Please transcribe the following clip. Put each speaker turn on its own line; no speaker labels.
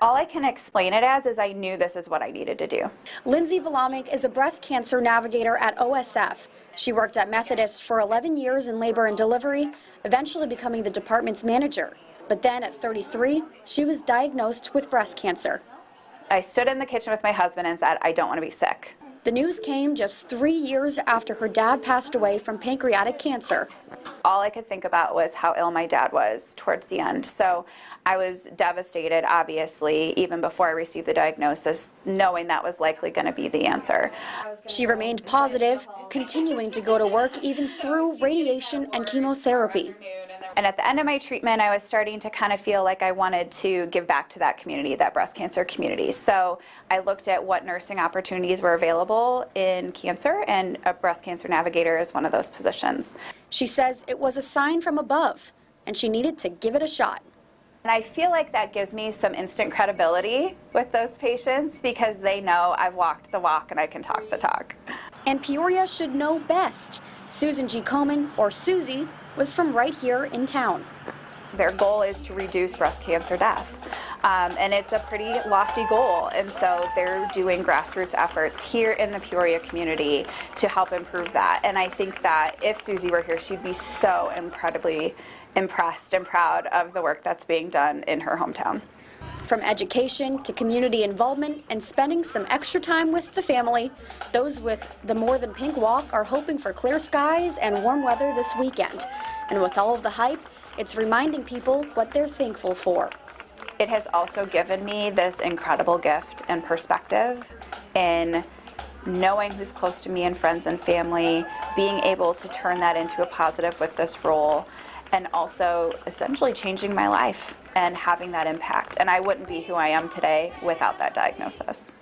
All I can explain it as is I knew this is what I needed to do.
Lindsay Vlamic is a breast cancer navigator at OSF. She worked at Methodist for 11 years in labor and delivery, eventually becoming the department's manager. But then at 33, she was diagnosed with breast cancer.
I stood in the kitchen with my husband and said, I don't want to be sick.
The news came just 3 years after her dad passed away from pancreatic cancer.
All I could think about was how ill my dad was towards the end. So I was devastated, obviously, even before I received the diagnosis, knowing that was likely going to be the answer.
She remained positive, continuing to go to work even through radiation and chemotherapy.
And at the end of my treatment, I was starting to kind of feel like I wanted to give back to that community, that breast cancer community. So I looked at what nursing opportunities were available in cancer, and a breast cancer navigator is one of those positions.
She says it was a sign from above, and she needed to give it a shot.
And I feel like that gives me some instant credibility with those patients because they know I've walked the walk and I can talk the talk.
And Peoria should know best. Susan G. Komen, or Susie, was from right here in town.
Their goal is to reduce breast cancer death. And it's a pretty lofty goal. And so they're doing grassroots efforts here in the Peoria community to help improve that. And I think that if Susie were here, she'd be so incredibly impressed and proud of the work that's being done in her hometown.
From education to community involvement and spending some extra time with the family, those with the More Than Pink Walk are hoping for clear skies and warm weather this weekend. And with all of the hype, it's reminding people what they're thankful for.
It has also given me this incredible gift and perspective in knowing who's close to me and friends and family, being able to turn that into a positive with this role, and also essentially changing my life and having that impact. And I wouldn't be who I am today without that diagnosis.